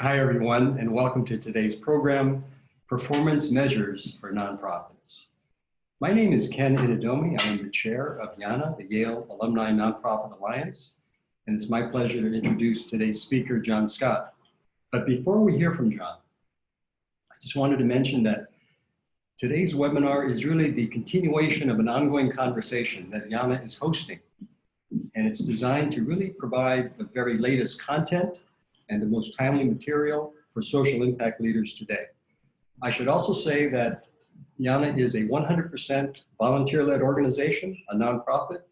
Hi, everyone, and welcome to today's program, Performance Measures for Nonprofits. My name is Ken Inadomi. I am the chair of YANA, the Yale Alumni Nonprofit Alliance, and it's my pleasure to introduce today's speaker, John Scott. But before we hear from John, I just wanted to mention that today's webinar is really the continuation of an ongoing conversation that YANA is hosting, and it's designed to really provide the very latest content and the most timely material for social impact leaders today. I should also say that YANA is a 100% volunteer-led organization, a nonprofit,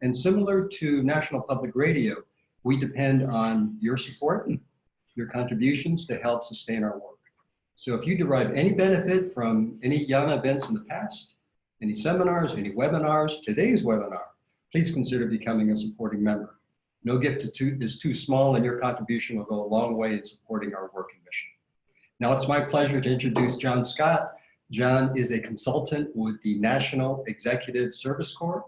and similar to National Public Radio, we depend on your support, your contributions to help sustain our work. So if you derive any benefit from any YANA events in the past, any seminars, any webinars, today's webinar, please consider becoming a supporting member. No gift is too small, and your contribution will go a long way in supporting our work and mission. Now it's my pleasure to introduce John Scott. John is a consultant with the National Executive Service Corps,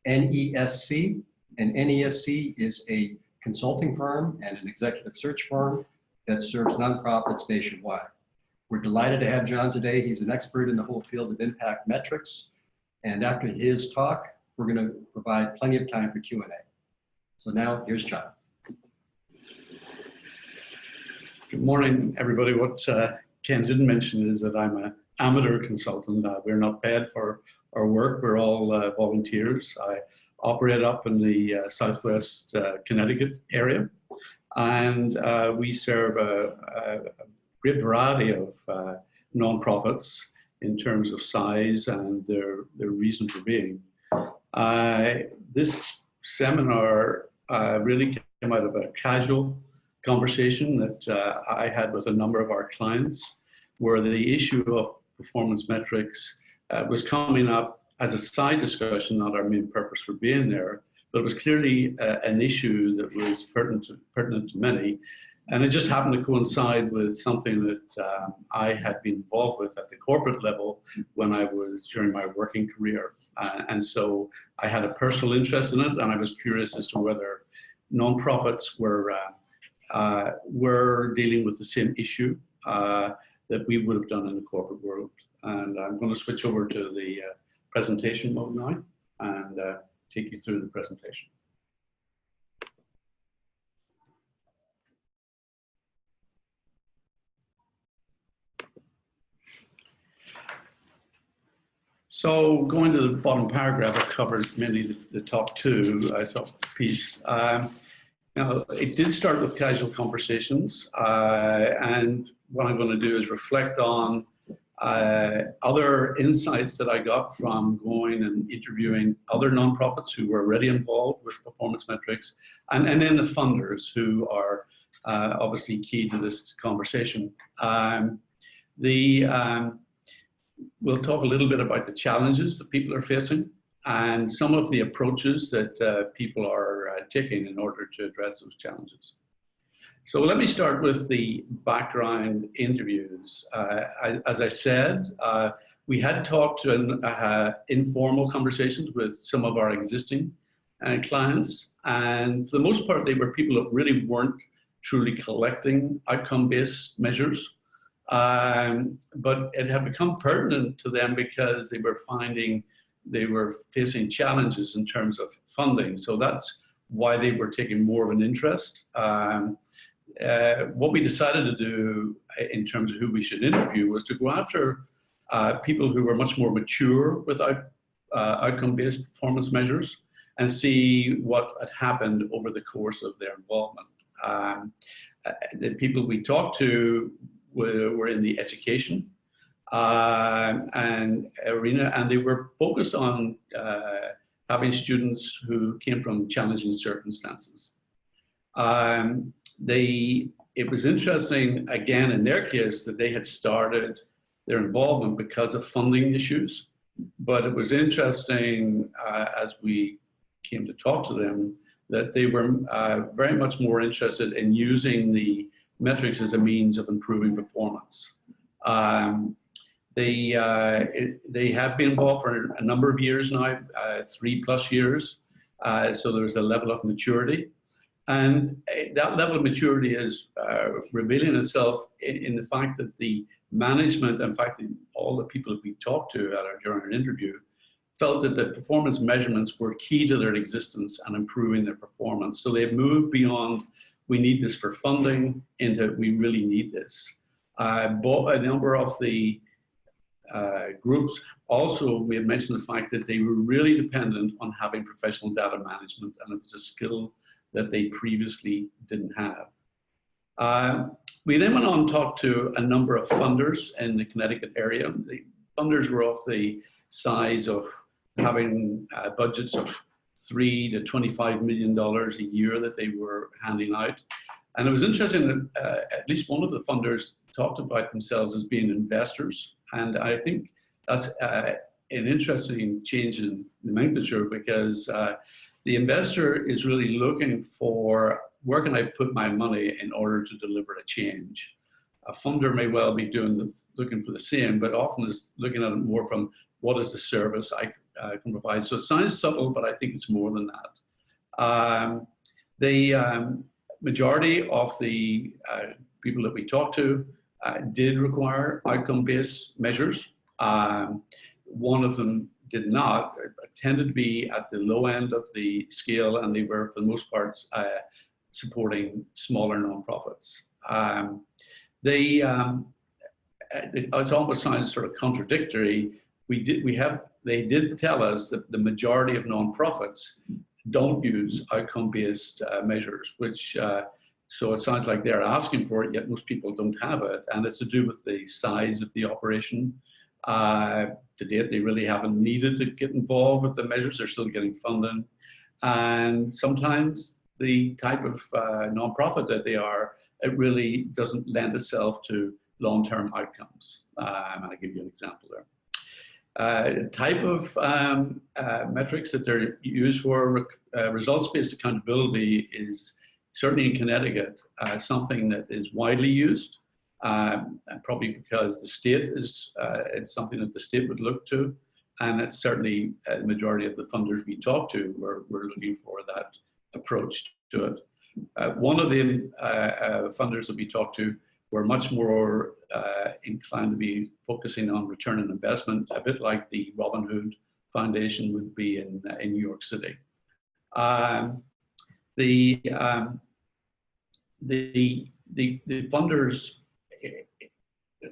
NESC, and NESC is a consulting firm and an executive search firm that serves nonprofits nationwide. We're delighted to have John today. He's an expert in the whole field of impact metrics, and after his talk, we're going to provide plenty of time for Q&A. So now, here's John. Good morning, everybody. What Ken didn't mention is that I'm an amateur consultant. We're not paid for our work. We're all volunteers. I operate up in the Southwest Connecticut area, and we serve a great variety of nonprofits in terms of size and their reason for being. This seminar really came out of a casual conversation that I had with a number of our clients, where the issue of performance metrics was coming up as a side discussion, not our main purpose for being there, but it was clearly an issue that was pertinent to many. And it just happened to coincide with something that I had been involved with at the corporate level when I was during my working career. And so I had a personal interest in it, and I was curious as to whether nonprofits were dealing with the same issue that we would have done in the corporate world. And I'm going to switch over to the presentation mode now and take you through the presentation. So going to the bottom paragraph, I covered mainly the top two, top piece. Now, it did start with casual conversations, and what I'm going to do is reflect on other insights that I got from going and interviewing other nonprofits who were already involved with performance metrics, and then the funders who are obviously key to this conversation. We'll talk a little bit about the challenges that people are facing and some of the approaches that people are taking in order to address those challenges. So let me start with the background interviews. As I said, we had talked to informal conversations with some of our existing clients, and for the most part, they were people that really weren't truly collecting outcome-based measures. But it had become pertinent to them because they were finding they were facing challenges in terms of funding. So that's why they were taking more of an interest. What we decided to do in terms of who we should interview was to go after people who were much more mature with outcome-based performance measures and see what had happened over the course of their involvement. The people we talked to were in the education and arena, and they were focused on having students who came from challenging circumstances. It was interesting, again, in their case, that they had started their involvement because of funding issues, but it was interesting as we came to talk to them that they were very much more interested in using the metrics as a means of improving performance. They have been involved for a number of years now, 3+ years, so there's a level of maturity. And that level of maturity is revealing itself in the fact that the management, in fact, all the people that we talked to during an interview, felt that the performance measurements were key to their existence and improving their performance. So they've moved beyond, we need this for funding, into we really need this. But a number of the groups also, we have mentioned the fact that they were really dependent on having professional data management, and it was a skill that they previously didn't have. We then went on and talked to a number of funders in the Connecticut area. The funders were of the size of having budgets of $3 to $25 million a year that they were handing out. And it was interesting that at least one of the funders talked about themselves as being investors. And I think that's an interesting change in nomenclature, because the investor is really looking for, where can I put my money in order to deliver a change? A funder may well be looking for the same, but often is looking at it more from, what is the service I can provide? So it sounds subtle, but I think it's more than that. The majority of the people that we talked to did require outcome-based measures. One of them did not. It tended to be at the low end of the scale, and they were, for the most part, supporting smaller nonprofits. It almost sounds sort of contradictory. They did tell us that the majority of nonprofits don't use outcome-based measures, which so it sounds like they're asking for it, yet most people don't have it, and it's to do with the size of the operation. To date, they really haven't needed to get involved with the measures. They're still getting funding, and sometimes the type of nonprofit that they are, it really doesn't lend itself to long-term outcomes. And I'll give you an example there. Type of metrics that they're used for results-based accountability is certainly in Connecticut something that is widely used, probably because the state is it's something that the state would look to, and it's certainly the majority of the funders we talk to were looking for that approach to it. One of the funders that we talked to were much more inclined to be focusing on return on investment, a bit like the Robin Hood Foundation would be in New York City. The funders,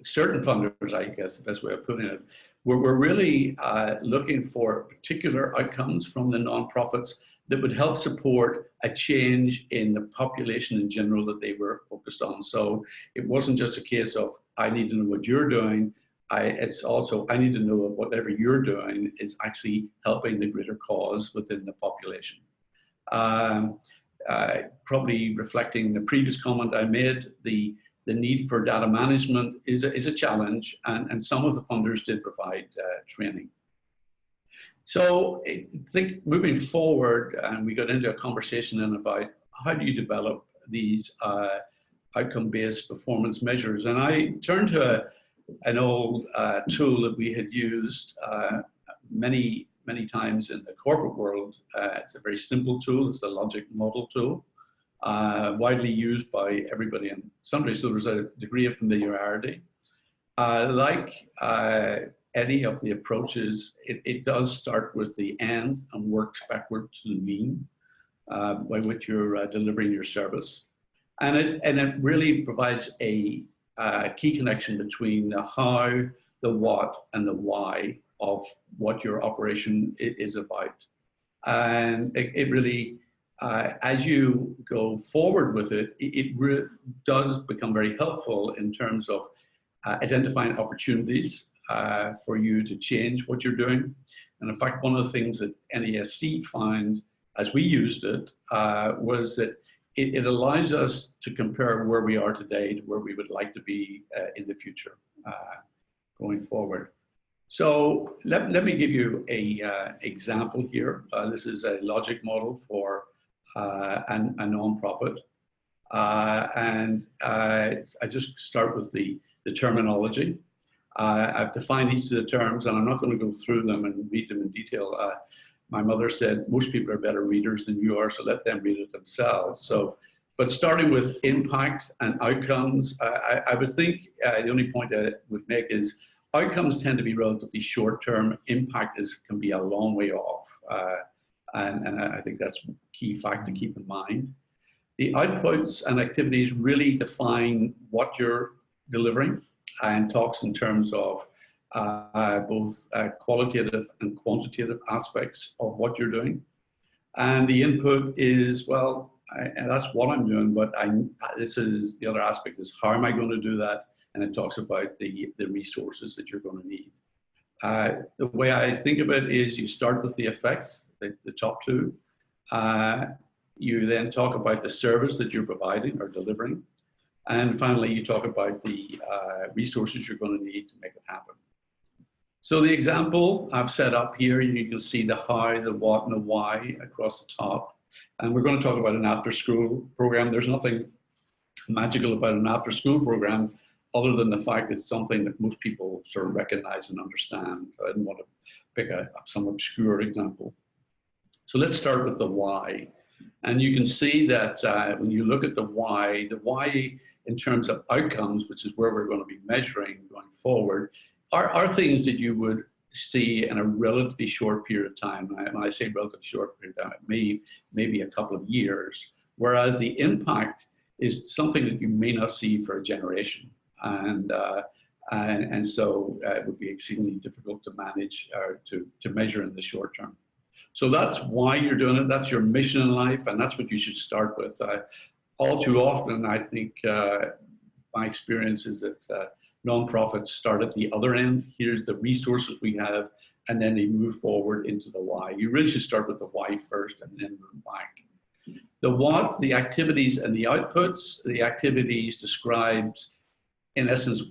certain funders, I guess the best way of putting it, were really looking for particular outcomes from the nonprofits that would help support a change in the population in general that they were focused on. So it wasn't just a case of, I need to know what you're doing. It's also, I need to know that whatever you're doing is actually helping the greater cause within the population. Probably reflecting the previous comment I made, the need for data management is a challenge, and some of the funders did provide training. So I think moving forward, and we got into a conversation then about how do you develop these outcome-based performance measures. And I turned to an old tool that we had used many times in the corporate world. It's a very simple tool. It's the logic model tool, widely used by everybody in sundry, so there's a degree of familiarity. Like any of the approaches, it does start with the end and works backward to the mean by which you're delivering your service. And it really provides a key connection between the how, the what, and the why of what your operation is about. And it really, as you go forward with it, it does become very helpful in terms of identifying opportunities for you to change what you're doing. And in fact, one of the things that NESC found as we used it was that it allows us to compare where we are today to where we would like to be in the future going forward. So let me give you an example here. This is a logic model for a nonprofit. And I just start with the terminology. I've defined each of the terms, and I'm not going to go through them and read them in detail. my mother said, most people are better readers than you are, so let them read it themselves. So, but starting with impact and outcomes, I would think the only point I would make is outcomes tend to be relatively short term. Impact can be a long way off. And I think that's a key fact to keep in mind. The outputs and activities really define what you're delivering and talks in terms of both qualitative and quantitative aspects of what you're doing. And the input is, well, and that's what I'm doing, but this is the other aspect is how am I going to do that? And it talks about the resources that you're going to need. The way I think of it is you start with the effect, the top two. You then talk about the service that you're providing or delivering. And finally, you talk about the resources you're going to need to make it happen. So the example I've set up here, you can see the how, the what, and the why across the top. And we're going to talk about an after-school program. There's nothing magical about an after-school program other than the fact it's something that most people sort of recognize and understand. So I didn't want to pick some obscure example. So let's start with the why. And you can see that when you look at the why in terms of outcomes, which is where we're going to be measuring going forward, are things that you would see in a relatively short period of time. When I say relatively short period of time, maybe a couple of years, whereas the impact is something that you may not see for a generation. And so it would be exceedingly difficult to manage or to measure in the short term. So that's why you're doing it. That's your mission in life, and that's what you should start with. All too often, I think my experience is that nonprofits start at the other end. Here's the resources we have, and then they move forward into the why. You really should start with the why first and then move back. The what, the activities and the outputs. The activities describes, in essence,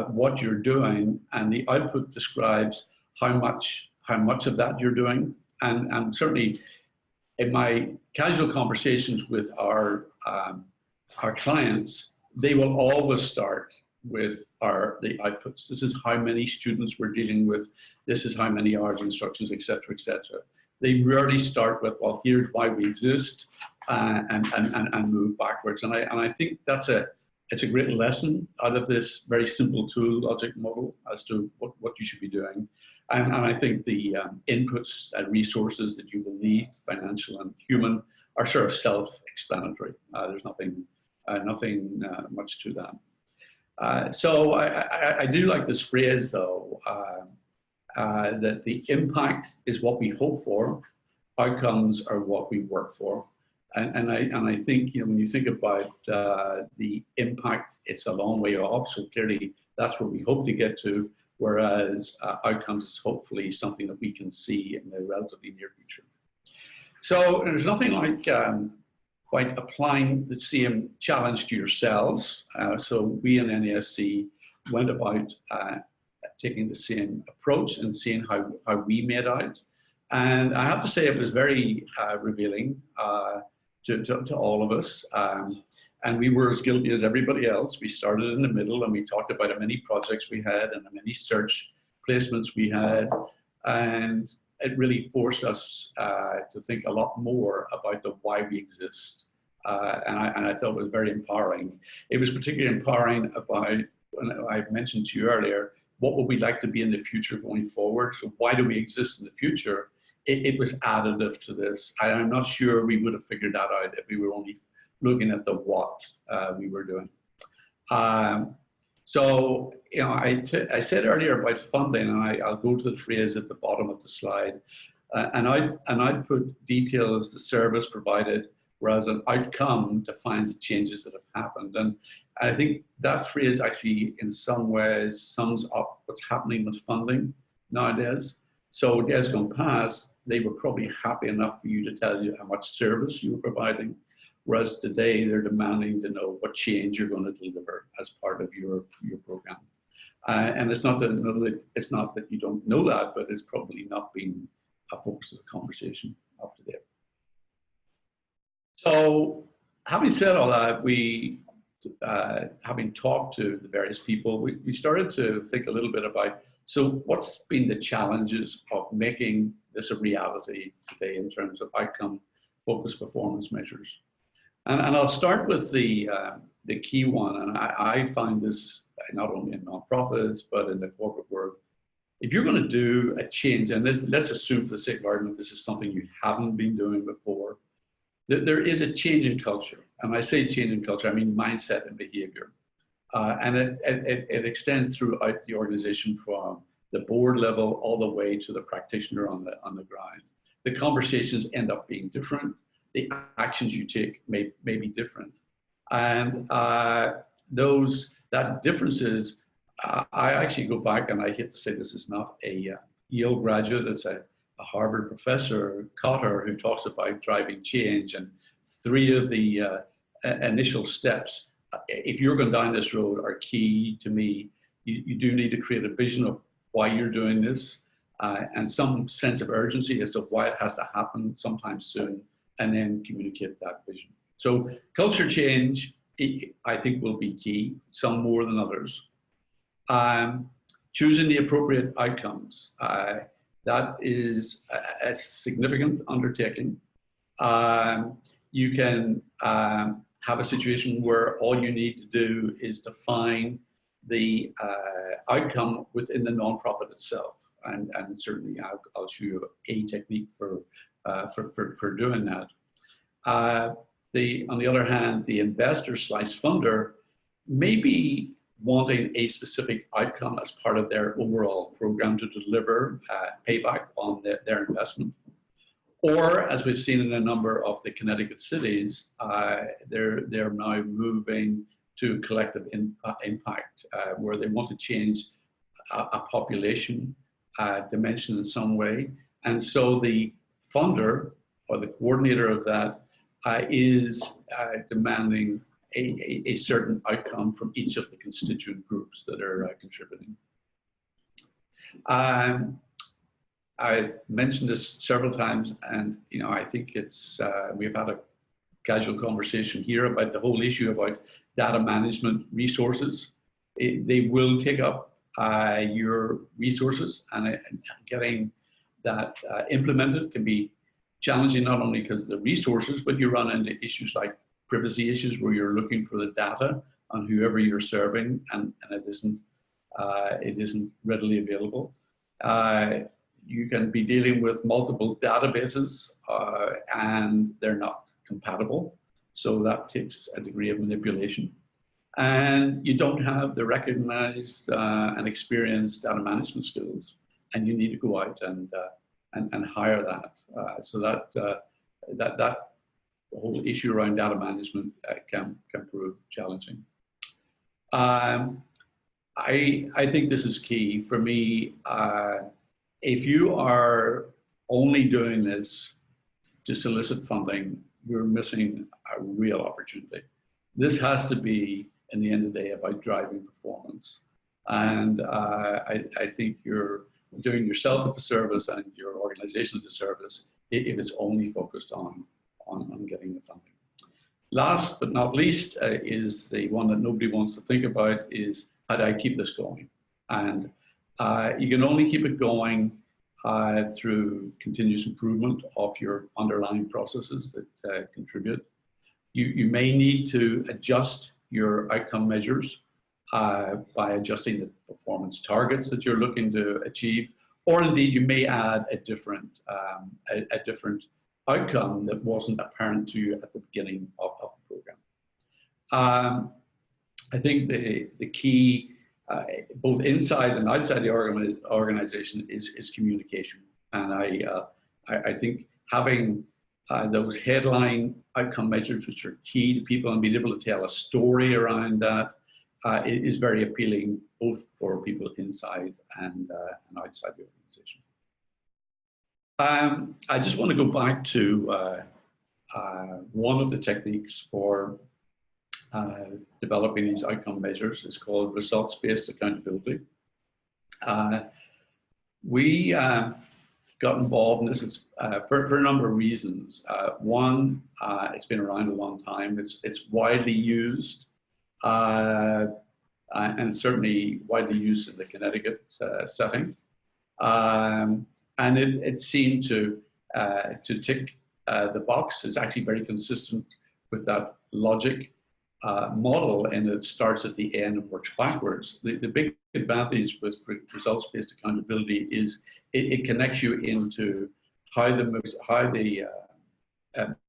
what you're doing, and the output describes how much of that you're doing. And certainly in my casual conversations with our clients, they will always start with the outputs. This is how many students we're dealing with. This is how many hours instructions, et cetera, et cetera. They rarely start with, well, here's why we exist, and move backwards. And I think it's a great lesson out of this very simple tool logic model as to what you should be doing. And I think the inputs and resources that you will need, financial and human, are sort of self-explanatory. There's nothing much to that. So I do like this phrase, though, that the impact is what we hope for, outcomes are what we work for. And I think, when you think about the impact, it's a long way off. So clearly, that's where we hope to get to. Whereas outcomes is hopefully something that we can see in the relatively near future. So there's nothing like quite applying the same challenge to yourselves. So we in NESC went about taking the same approach and seeing how we made out. And I have to say it was very revealing to all of us. And we were as guilty as everybody else. We started in the middle and we talked about how many projects we had and how many search placements we had. And it really forced us to think a lot more about the why we exist. And I thought it was very empowering. It was particularly empowering about, when I mentioned to you earlier, what would we like to be in the future going forward? So why do we exist in the future? It was additive to this. I'm not sure we would have figured that out if we were only looking at the what we were doing. So, I said earlier about funding, and I'll go to the phrase at the bottom of the slide. An output details the service provided, whereas an outcome defines the changes that have happened. And I think that phrase actually, in some ways, sums up what's happening with funding nowadays. So days gone past, they were probably happy enough for you to tell you how much service you were providing. Whereas today they're demanding to know what change you're going to deliver as part of your program. And it's not that you don't know that, but it's probably not been a focus of the conversation up to date. So having said all that, having talked to the various people, we started to think a little bit about, so what's been the challenges of making this a reality today in terms of outcome-focused performance measures. And I'll start with the key one, and I find this not only in nonprofits, but in the corporate world. If you're going to do a change, and let's assume for the sake of argument, this is something you haven't been doing before, there is a change in culture. And I say change in culture, I mean mindset and behavior. And it extends throughout the organization from the board level all the way to the practitioner on the ground. The conversations end up being different. The actions you take may be different. And that differences, I actually go back, and I hate to say this is not a Yale graduate, it's a Harvard professor, Cotter, who talks about driving change, and 3 of the initial steps, if you're going down this road, are key to me. You do need to create a vision of why you're doing this, and some sense of urgency as to why it has to happen sometime soon, and then communicate that vision. So culture change, I think, will be key, some more than others. Choosing the appropriate outcomes, that is a significant undertaking. You can have a situation where all you need to do is define the outcome within the nonprofit itself, and certainly I'll show you a technique for doing that. On the other hand, the investor/funder may be wanting a specific outcome as part of their overall program to deliver payback on their investment. Or, as we've seen in a number of the Connecticut cities, they're now moving to collective impact, where they want to change a population dimension in some way. And so the funder or the coordinator of that is demanding a certain outcome from each of the constituent groups that are contributing. I've mentioned this several times, and I think it's we've had a casual conversation here about the whole issue about data management resources. They will take up your resources, and getting that implemented can be challenging, not only because of the resources, but you run into issues like privacy issues where you're looking for the data on whoever you're serving, and it isn't readily available. You can be dealing with multiple databases and they're not compatible. So that takes a degree of manipulation. And you don't have the recognized and experienced data management skills, and you need to go out and hire that. So that whole issue around data management can prove challenging. I think this is key for me. If you are only doing this to solicit funding, you're missing a real opportunity. This has to be, in the end of the day, about driving performance. And I think you're doing yourself a disservice and your organization a disservice if it's only focused on getting the funding. Last but not least is the one that nobody wants to think about, is how do I keep this going? And you can only keep it going through continuous improvement of your underlying processes that contribute. You may need to adjust your outcome measures by adjusting the performance targets that you're looking to achieve, or indeed you may add a different outcome that wasn't apparent to you at the beginning of the program. I think the key, both inside and outside the organization, is communication. And I think having those headline outcome measures, which are key to people, and being able to tell a story around that is very appealing, both for people inside and outside the organization. I just want to go back to one of the techniques for developing these outcome measures. Is called results-based accountability. We got involved in this for a number of reasons. One, it's been around a long time. It's widely used, and certainly widely used in the Connecticut setting. And it seemed to tick the box. It's actually very consistent with that logic model, and it starts at the end and works backwards. The big advantage with results-based accountability is it connects you into how the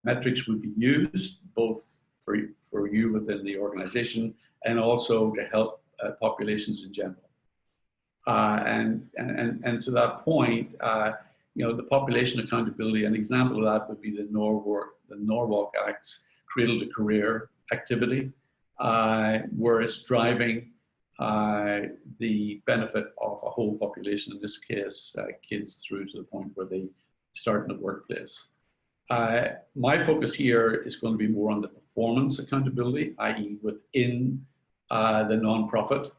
metrics would be used, both for you within the organization and also to help populations in general. And to that point, the population accountability, an example of that would be the Norwalk Act's Cradle to Career activity, where it's driving the benefit of a whole population, in this case, kids through to the point where they start in the workplace. My focus here is going to be more on the performance accountability, i.e. within the nonprofit,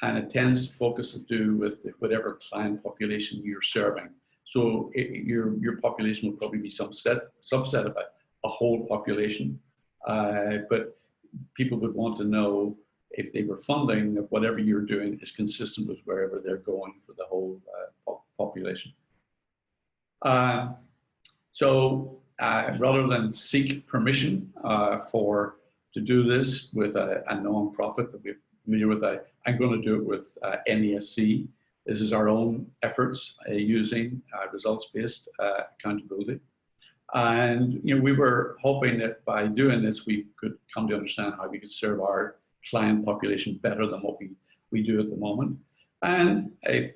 and it tends to focus to do with whatever client population you're serving. So your population will probably be subset of a whole population, but people would want to know if they were funding that whatever you're doing is consistent with wherever they're going for the whole population. Rather than seek permission to do this with a non-profit that we're familiar with, I'm going to do it with NESC. This is our own efforts using results-based accountability. And we were hoping that by doing this, we could come to understand how we could serve our client population better than what we do at the moment. And if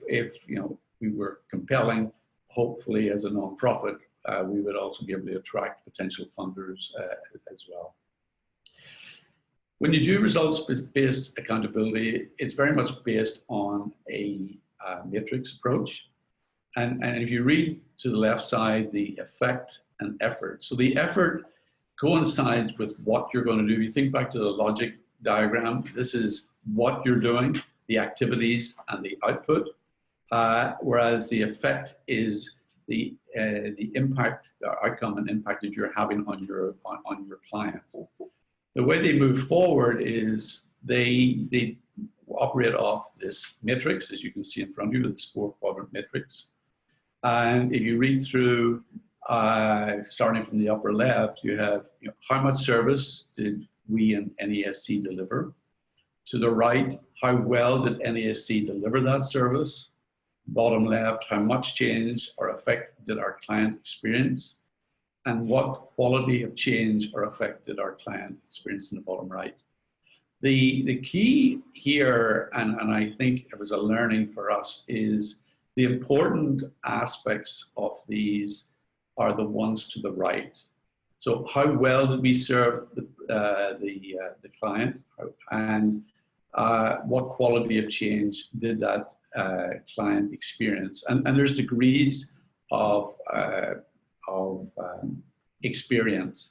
we were compelling, hopefully as a nonprofit, we would also be able to attract potential funders as well. When you do results-based accountability, it's very much based on a matrix approach. And if you read to the left side, the effect and effort. So the effort coincides with what you're going to do. If you think back to the logic diagram, this is what you're doing, the activities and the output, whereas the effect is the impact, the outcome and impact that you're having on your client. The way they move forward is they operate off this matrix, as you can see in front of you, this 4-quadrant matrix. And if you read through, starting from the upper left, you have how much service did we in NESC deliver? To the right, how well did NESC deliver that service? Bottom left, how much change or effect did our client experience? And what quality of change or effect did our client experience in the bottom right? The key here, and I think it was a learning for us, is the important aspects of these are the ones to the right. So how well did we serve the client, and what quality of change did that client experience? And there's degrees of experience.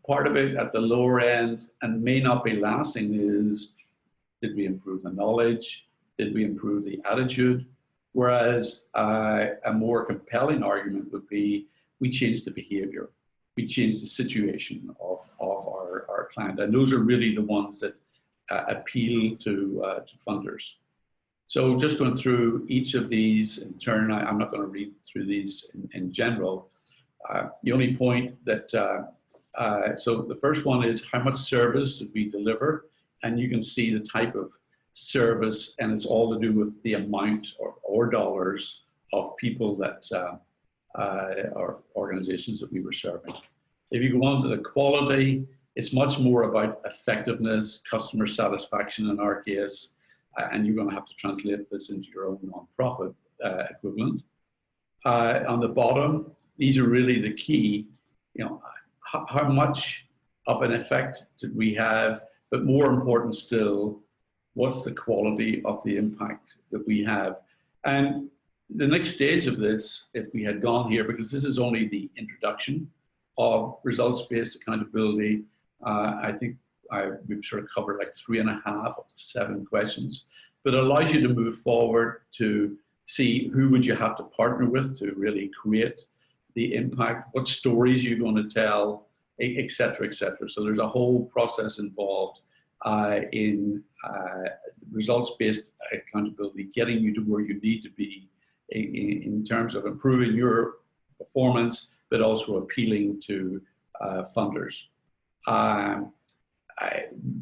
Part of it at the lower end and may not be lasting is, did we improve the knowledge? Did we improve the attitude? Whereas a more compelling argument would be, we changed the behavior. We changed the situation of our client. And those are really the ones that appeal to funders. So just going through each of these in turn, I'm not going to read through these in general. The only point that, so the first one is how much service did we deliver? And you can see the type of service, and it's all to do with the amount or dollars of people that are organizations that we were serving. If you go on to the quality, it's much more about effectiveness, customer satisfaction in our case, and you're going to have to translate this into your own nonprofit equivalent. On the bottom, these are really the key, how much of an effect did we have, but more important still, what's the quality of the impact that we have? And the next stage of this, if we had gone here, because this is only the introduction of results-based accountability, I think we've sort of covered like 3.5 of the 7 questions, but it allows you to move forward to see who would you have to partner with to really create the impact, what stories you're going to tell, et cetera, et cetera. So there's a whole process involved in results-based accountability, getting you to where you need to be in terms of improving your performance, but also appealing to funders.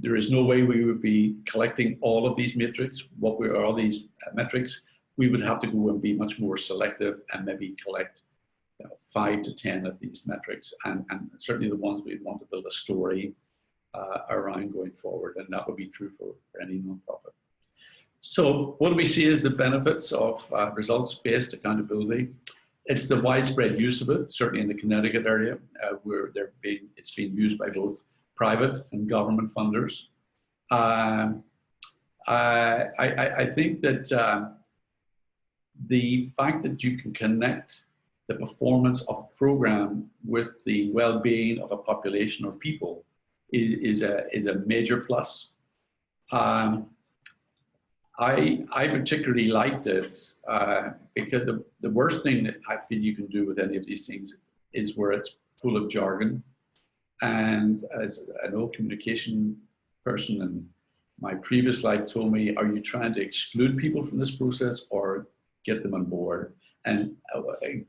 There is no way we would be collecting all of these metrics. All these metrics, we would have to go and be much more selective and maybe collect 5 to 10 of these metrics, and certainly the ones we'd want to build a story around going forward, and that would be true for any nonprofit. So what do we see as the benefits of results-based accountability? It's the widespread use of it, certainly in the Connecticut area, where it's being used by both private and government funders. I think that the fact that you can connect the performance of a program with the well-being of a population or people is a major plus. I particularly liked it because the worst thing that I feel you can do with any of these things is where it's full of jargon. And as an old communication person in my previous life told me, are you trying to exclude people from this process or get them on board? And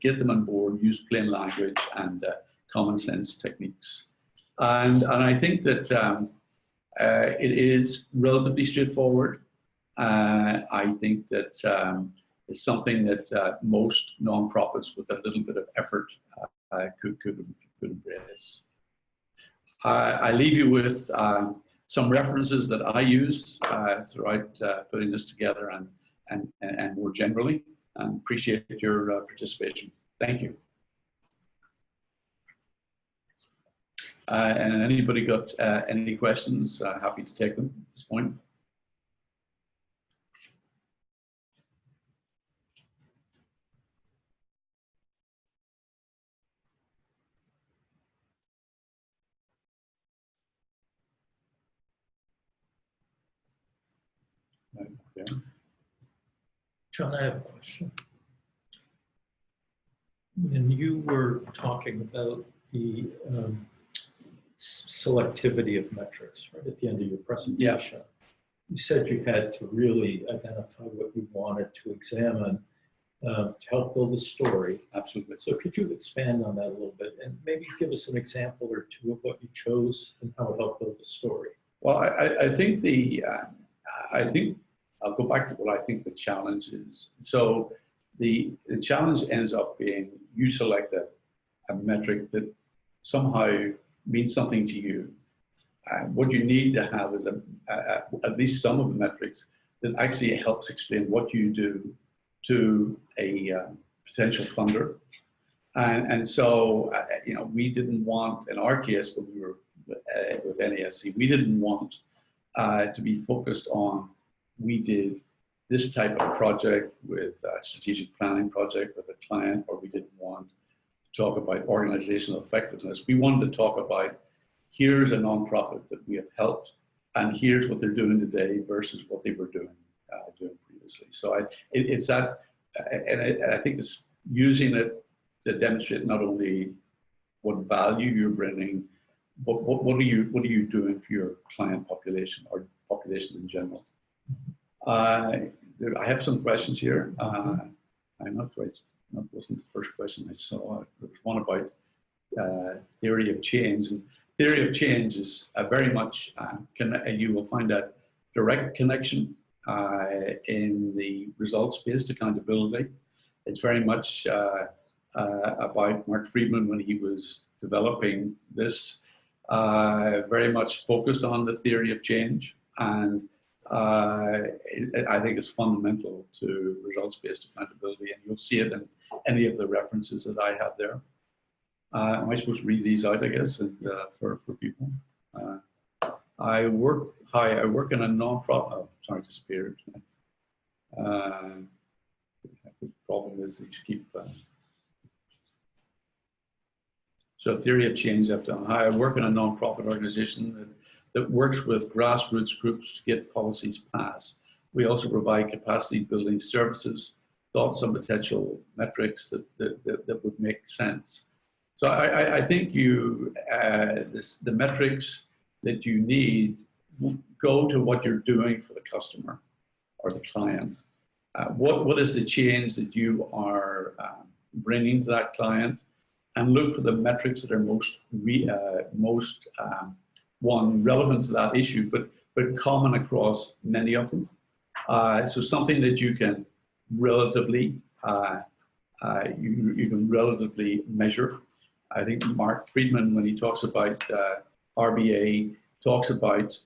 get them on board, use plain language and common sense techniques. And I think that it is relatively straightforward. I think that it's something that most nonprofits with a little bit of effort could embrace. I leave you with some references that I use throughout putting this together and more generally, and appreciate your participation. Thank you. And anybody got any questions? Happy to take them at this point. Okay. John, I have a question. When you were talking about the selectivity of metrics, right, at the end of your presentation, you said you had to really identify what you wanted to examine to help build a story. Absolutely. So could you expand on that a little bit and maybe give us an example or two of what you chose and how it helped build the story? Well, I think I'll go back to what I think the challenge is. So the challenge ends up being you select a metric that somehow means something to you. What you need to have is at least some of the metrics that actually helps explain what you do to a potential funder. And so, you know, we didn't want, in our case, when we were with NESC, we didn't want to be focused on, we did this type of project with a strategic planning project with a client, or we didn't want to talk about organizational effectiveness. We wanted to talk about, here's a nonprofit that we have helped, and here's what they're doing today versus what they were doing previously. So it's that, and I think it's using it to demonstrate not only what value you're bringing, but what are you doing for your client population or population in general. I have some questions here. I'm not quite, that wasn't the first question I saw. There was one about theory of change. And theory of change is very much, you will find a direct connection in the results-based accountability. It's very much about Mark Friedman when he was developing this, very much focused on the theory of change. And I think it's fundamental to results-based accountability, and you'll see it in any of the references that I have there. Am I supposed to read these out, I guess, and, for people? I work in a nonprofit. Oh, sorry, disappeared. The problem is these keep. So theory of change I've done. Hi, I work in a nonprofit organization that works with grassroots groups to get policies passed. We also provide capacity building services, thoughts on potential metrics that would make sense. So I think the metrics that you need go to what you're doing for the customer or the client. What is the change that you are bringing to that client, and look for the metrics that are most relevant to that issue, but common across many of them. So something that you can relatively measure. I think Mark Friedman, when he talks about RBA, talks about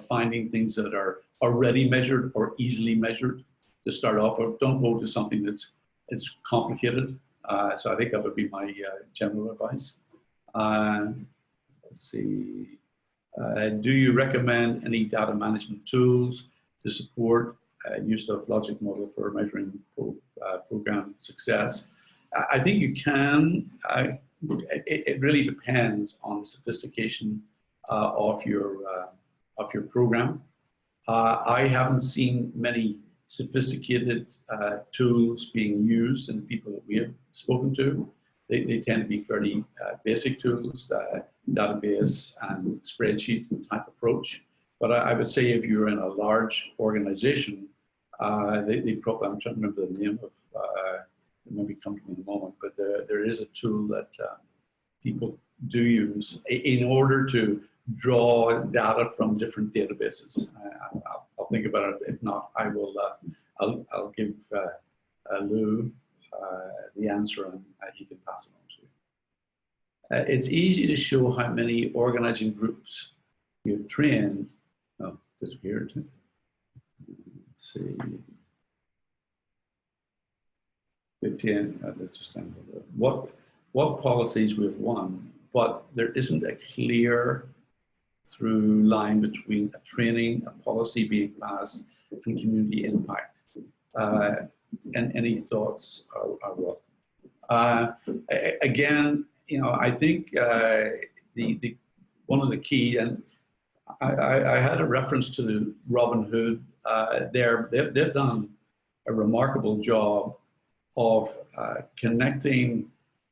finding things that are already measured or easily measured to start off with. Don't go to something that's complicated. So I think that would be my general advice. Let's see. Do you recommend any data management tools to support use of logic model for measuring program success? I think you can. It really depends on the sophistication of your program. I haven't seen many sophisticated tools being used in the people that we have spoken to. They tend to be fairly basic tools, database and spreadsheet type approach. But I would say if you're in a large organization, they probably, I'm trying to remember the name of, it maybe come to me in a moment, but there is a tool that people do use in order to draw data from different databases. I'll think about it. If not, I will. I'll give Lou the answer, and he can pass it on to you. It's easy to show how many organizing groups you've trained. Oh, disappeared. Let's see. 15. Let's just end with what policies we've won, but there isn't a clear through line between a training, a policy being passed, and community impact. And any thoughts are welcome. Again, you know, I think one of the key, and I had a reference to the Robin Hood. They've done a remarkable job of connecting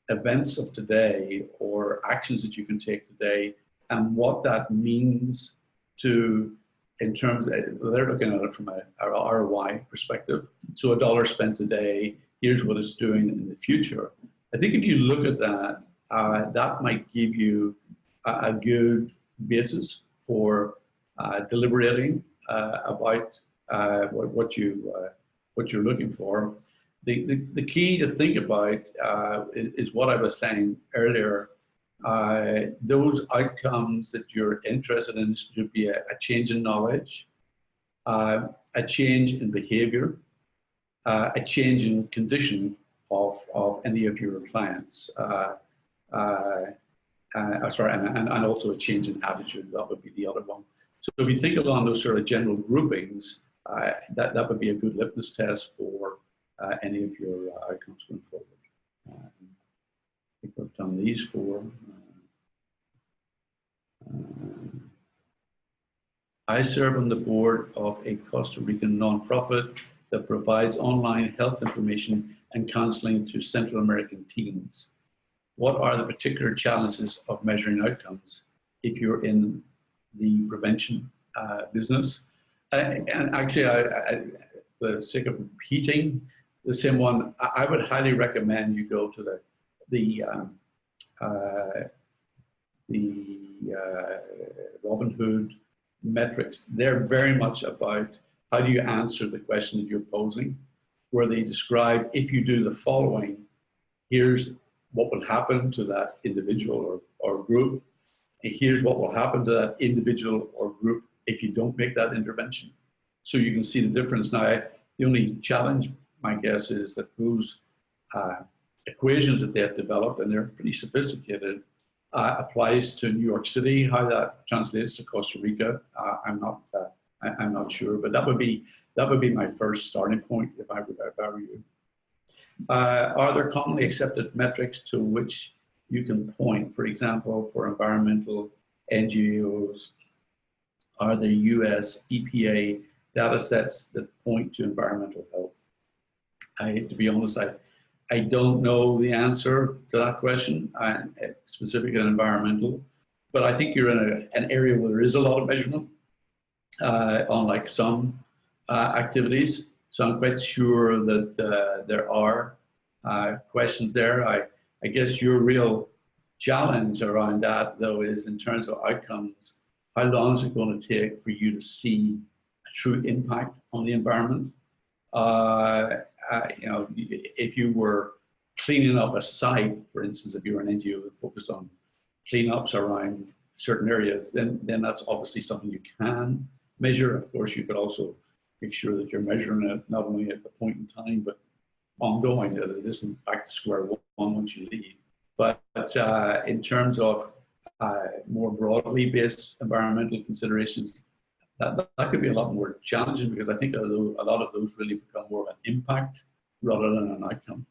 events of today or actions that you can take today and what that means to, in terms of, they're looking at it from a ROI perspective. So $1 spent today, here's what it's doing in the future. I think if you look at that, that might give you a good basis for deliberating about what you're looking for. The key to think about is what I was saying earlier. Those outcomes that you're interested in should be a change in knowledge, a change in behavior, a change in condition of any of your clients. Sorry, and also a change in attitude. That would be the other one. So if you think along those sort of general groupings, that would be a good litmus test for any of your outcomes going forward. I think we've done these four. I serve on the board of a Costa Rican nonprofit that provides online health information and counseling to Central American teens. What are the particular challenges of measuring outcomes if you're in the prevention business? And actually, for the sake of repeating the same one, I would highly recommend you go to the Robin Hood metrics. They're very much about how do you answer the question that you're posing, where they describe if you do the following, here's what will happen to that individual or group, and here's what will happen to that individual or group if you don't make that intervention. So you can see the difference. Now, the only challenge, my guess, is that those equations that they have developed, and they're pretty sophisticated, applies to New York City. How that translates to Costa Rica, I'm not sure, but that would be my first starting point if I were you. Are there commonly accepted metrics to which you can point? For example, for environmental NGOs, are there US EPA data sets that point to environmental health? To be honest, I don't know the answer to that question, specific and environmental, but I think you're in an area where there is a lot of measurement, unlike some activities. So I'm quite sure that there are questions there. I guess your real challenge around that, though, is in terms of outcomes. How long is it going to take for you to see a true impact on the environment? You know, if you were cleaning up a site, for instance, if you were an NGO that focused on cleanups around certain areas, then that's obviously something you can measure. Of course, you could also make sure that you're measuring it not only at the point in time, but ongoing, that it isn't back to square one once you leave. But in terms of more broadly based environmental considerations, that could be a lot more challenging, because I think a lot of those really become more of an impact rather than an outcome.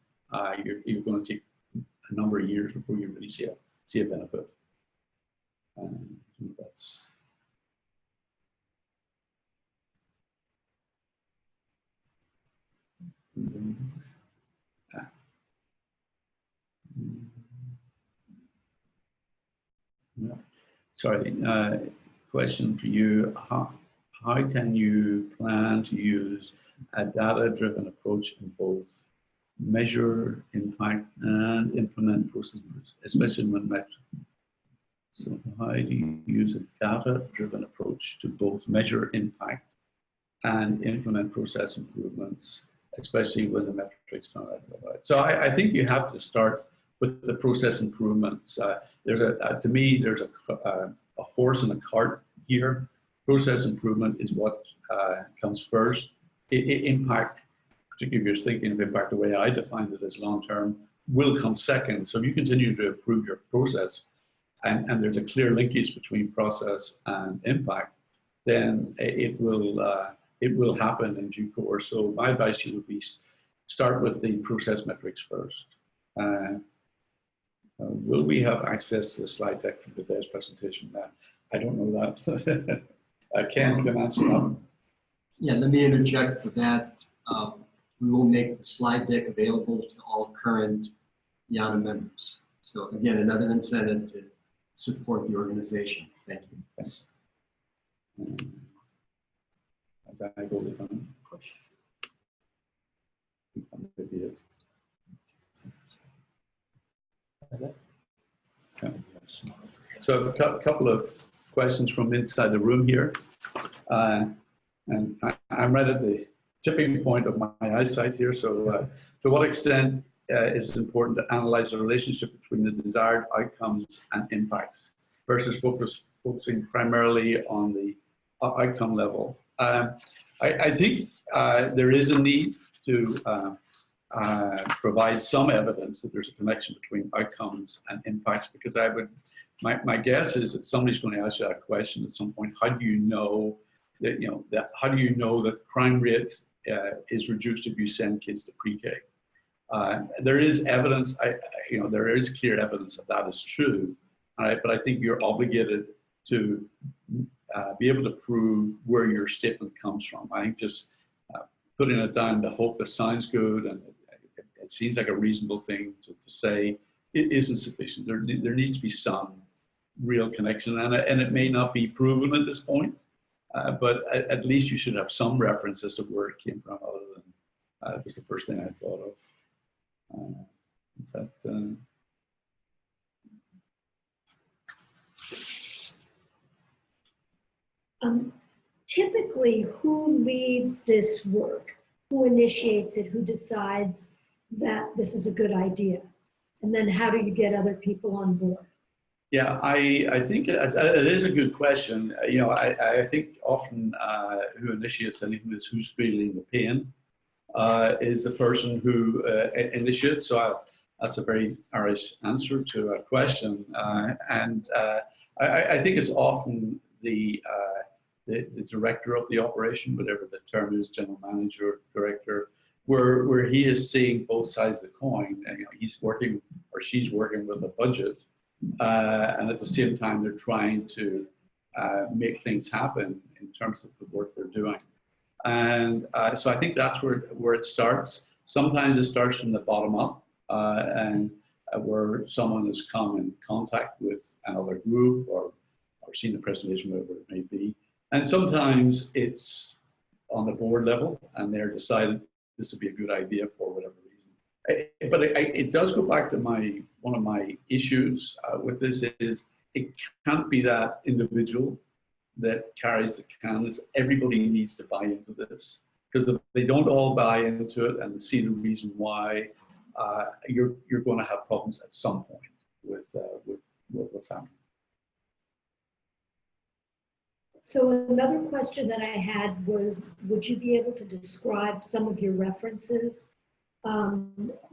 You're going to take a number of years before you really see a benefit. That's sorry, question for you. How can you plan to use a data-driven approach in both measure impact and implement processes, especially when measured? So how do you use a data-driven approach to both measure impact and implement process improvements, especially when the metrics are not right? So I think you have to start with the process improvements. To me, there's a horse and a cart here. Process improvement is what comes first. Impact, particularly if you're thinking of impact the way I defined it as long-term, will come second. So if you continue to improve your process, and there's a clear linkage between process and impact, then it will happen in due course. So my advice to you would be start with the process metrics first. Will we have access to the slide deck for today's presentation? I don't know that. Ken can answer that. Yeah, let me interject for that. We will make the slide deck available to all current YANA members. So again, another incentive to support the organization. Thank you. Thanks. I go with them. So a couple of questions from inside the room here. And I'm right at the tipping point of my eyesight here. So to what extent is it important to analyze the relationship between the desired outcomes and impacts versus focusing primarily on the outcome level? I think there is a need to provide some evidence that there's a connection between outcomes and impacts, because my guess is that somebody's going to ask you that question at some point. How do you know that, how do you know that crime rate is reduced if you send kids to pre-K? There is evidence, there is clear evidence that is true, but I think you're obligated to be able to prove where your statement comes from. I think just putting it down to hope it sounds good and it seems like a reasonable thing to say, it isn't sufficient. There needs to be some real connection, and it may not be proven at this point, but at least you should have some reference as to where it came from, other than it was the first thing I thought of. Is that, typically, who leads this work? Who initiates it? Who decides that this is a good idea? And then how do you get other people on board? Yeah, I think it is a good question. I think often who initiates anything is who's feeling the pain is the person who initiates. So that's a very Irish answer to a question. I think it's often the director of the operation, whatever the term is, general manager, director, where he is seeing both sides of the coin. And, he's working or she's working with a budget, and at the same time they're trying to make things happen in terms of the work they're doing. And so I think that's where it starts. Sometimes it starts from the bottom up, and where someone has come in contact with another group or seen the presentation, whatever it may be. And sometimes it's on the board level, and they're decided this would be a good idea for whatever reason. But it does go back to one of my issues with this is it can't be that individual that carries the canvas. Everybody needs to buy into this, because if they don't all buy into it and see the reason why, you're going to have problems at some point with what's happening. So another question that I had was, would you be able to describe some of your references,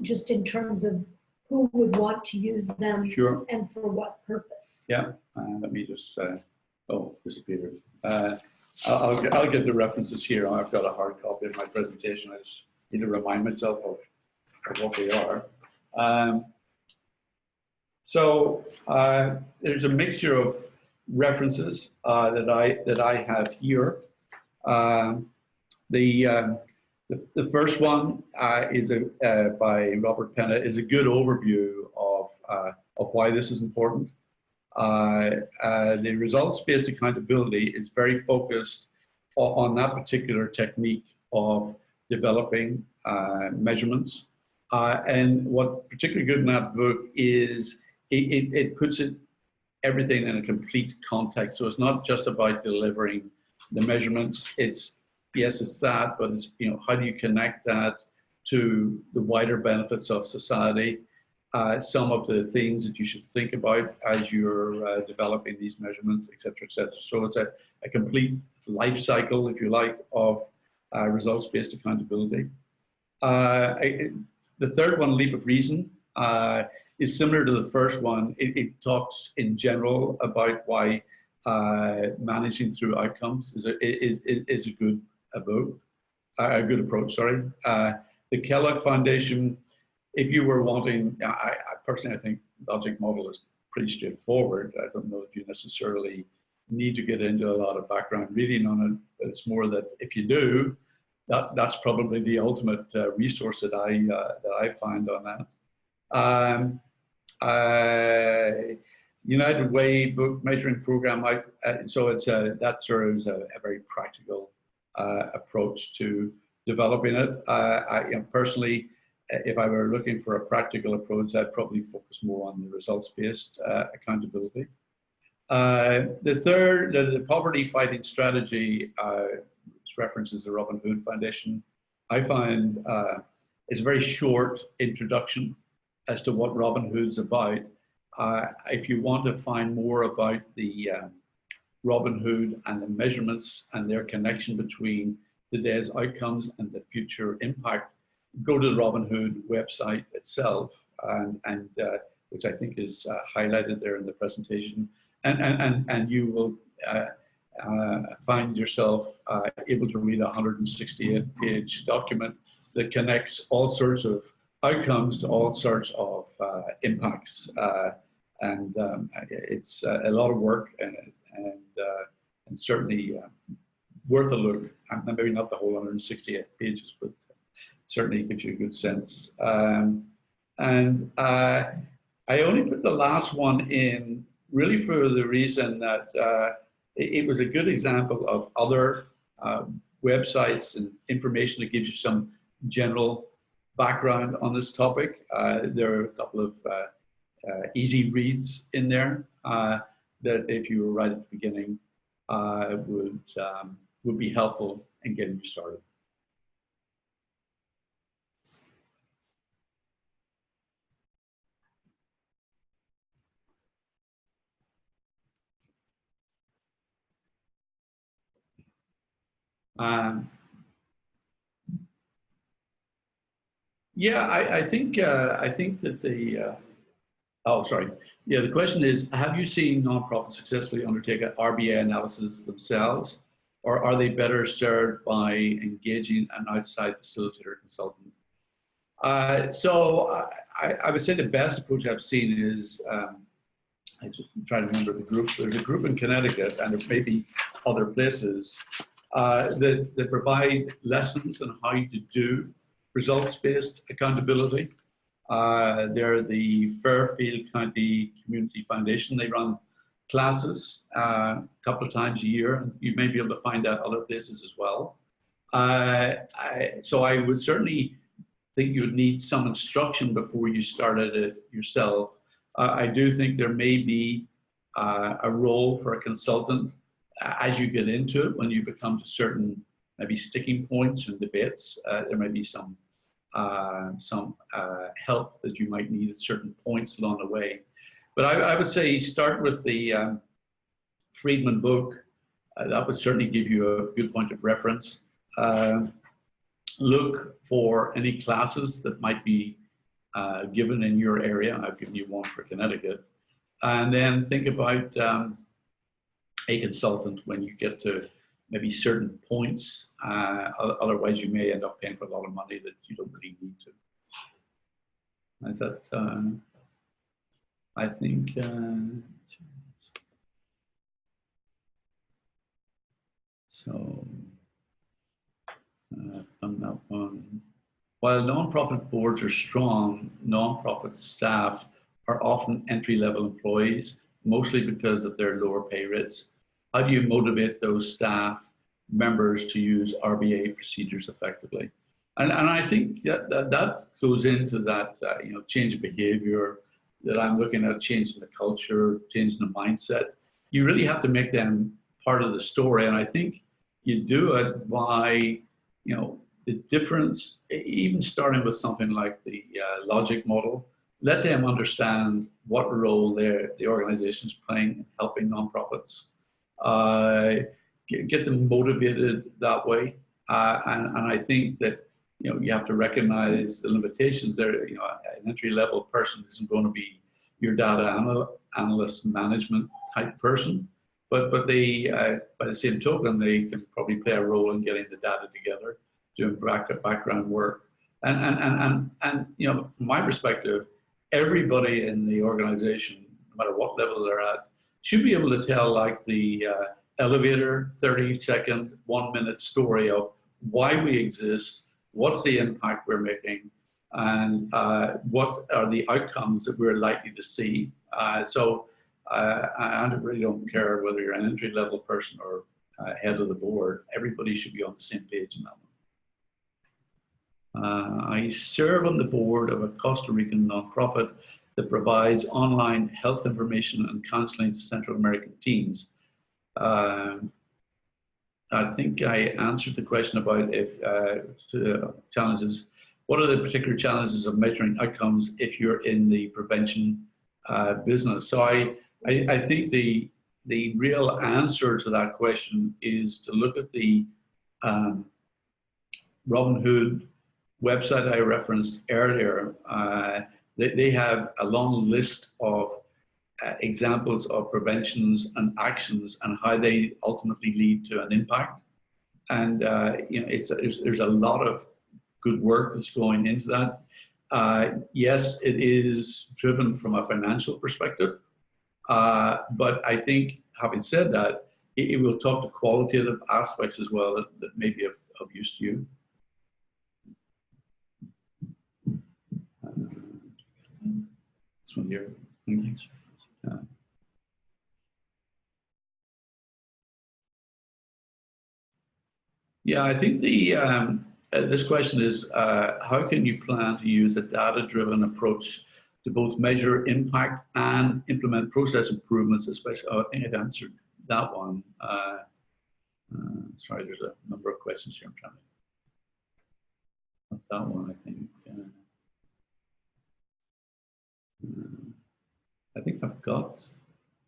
just in terms of who would want to use them? Sure. And for what purpose? Yeah, let me just, disappeared. I'll get the references here. I've got a hard copy of my presentation. I just need to remind myself of what they are. There's a mixture of references that I have here. The first one is by Robert Penna, is a good overview of why this is important. The results-based accountability is very focused on that particular technique of developing measurements. And what particularly good in that book is it puts everything in a complete context. So it's not just about delivering the measurements. Yes, it's that, but it's, how do you connect that to the wider benefits of society? Some of the things that you should think about as you're developing these measurements, et cetera, et cetera. So it's a complete life cycle, if you like, of results-based accountability. The third one, Leap of Reason, is similar to the first one. It talks in general about why managing through outcomes is a good approach. Sorry. The Kellogg Foundation, if you were wanting, I personally, I think logic model is pretty straightforward. I don't know if you necessarily need to get into a lot of background reading on it, but it's more that if you do, that's probably the ultimate resource that I find on that. United Way book measuring program. So it's that serves a very practical approach to developing it. Personally, if I were looking for a practical approach, I'd probably focus more on the results-based accountability. The third, the poverty fighting strategy, which references the Robin Hood Foundation, I find is a very short introduction as to what Robin Hood's about. If you want to find more about the Robin Hood and the measurements and their connection between today's outcomes and the future impact, go to the Robin Hood website itself, and which I think is highlighted there in the presentation, and you will find yourself able to read a 168-page document that connects all sorts of outcomes to all sorts of impacts, and it's a lot of work and certainly worth a look. Maybe not the whole 168 pages, but certainly gives you a good sense. I only put the last one in really for the reason that it was a good example of other websites and information that gives you some general background on this topic. There are a couple of easy reads in there that, if you were right at the beginning, would be helpful in getting you started. Yeah, I think that the the question is, have you seen nonprofits successfully undertake an RBA analysis themselves, or are they better served by engaging an outside facilitator consultant? So I would say the best approach I've seen is, I just try to remember the group. There's a group in Connecticut, and there may be other places that provide lessons on how to do results-based accountability. They're the Fairfield County Community Foundation. They run classes a couple of times a year. You may be able to find that other places as well. So I would certainly think you would need some instruction before you started it yourself. I do think there may be a role for a consultant as you get into it. When you become to certain maybe sticking points and debates, there may be some help that you might need at certain points along the way. But I would say start with the Friedman book. That would certainly give you a good point of reference. Look for any classes that might be given in your area. I've given you one for Connecticut. And then think about a consultant when you get to maybe certain points. Otherwise, you may end up paying for a lot of money that you don't really need to. Is that, I think, so. I've done that one. While nonprofit boards are strong, nonprofit staff are often entry-level employees, mostly because of their lower pay rates. How do you motivate those staff members to use RBA procedures effectively? And I think that goes into that change of behavior, that I'm looking at changing the culture, changing the mindset. You really have to make them part of the story, and I think you do it by the difference, even starting with something like the logic model. Let them understand what role the organization is playing in helping nonprofits. Get them motivated that way. And I think that you have to recognize the limitations there. An entry-level person isn't going to be your data analyst management type person, but they, by the same token, they can probably play a role in getting the data together, doing background work. And from my perspective, everybody in the organization, no matter what level they're at, should be able to tell like the elevator 30-second, 1-minute story of why we exist, what's the impact we're making, and what are the outcomes that we're likely to see. So I really don't care whether you're an entry-level person or head of the board. Everybody should be on the same page in that one. I serve on the board of a Costa Rican nonprofit that provides online health information and counseling to Central American teens. I think I answered the question about if challenges. What are the particular challenges of measuring outcomes if you're in the prevention business? So I think the real answer to that question is to look at the Robin Hood website I referenced earlier. They have a long list of examples of preventions and actions and how they ultimately lead to an impact. And there's a lot of good work that's going into that. Yes, it is driven from a financial perspective, but I think, having said that, it will talk to qualitative aspects as well that may be of use to you. This one here. Thanks. Yeah, I think this question is, how can you plan to use a data-driven approach to both measure impact and implement process improvements, especially, I think I've answered that one. Sorry, there's a number of questions here I'm trying to, that one, I think. I think I've got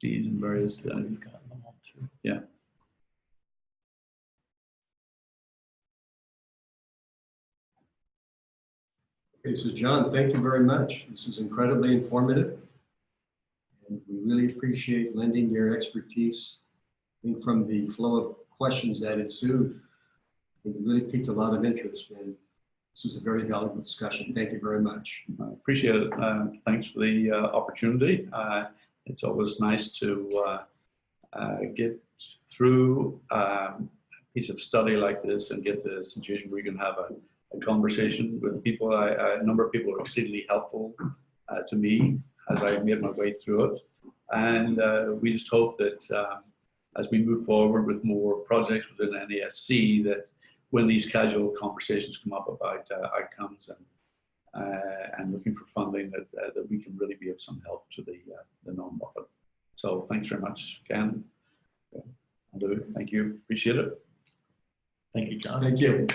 these in various, We've gotten them all too. yeah. Okay, so John, thank you very much. This is incredibly informative. And we really appreciate lending your expertise. I think from the flow of questions that ensued, it really piqued a lot of interest. And this was a very valuable discussion. Thank you very much. I appreciate it. Thanks for the opportunity. It's always nice to get through a piece of study like this and get the situation where you can have a conversation with people. A number of people are exceedingly helpful to me as I made my way through it. And we just hope that as we move forward with more projects within NESC, that when these casual conversations come up about outcomes and looking for funding, that we can really be of some help to the nonprofit. So thanks very much, Ken. Thank you. Appreciate it. Thank you, John. Thank you.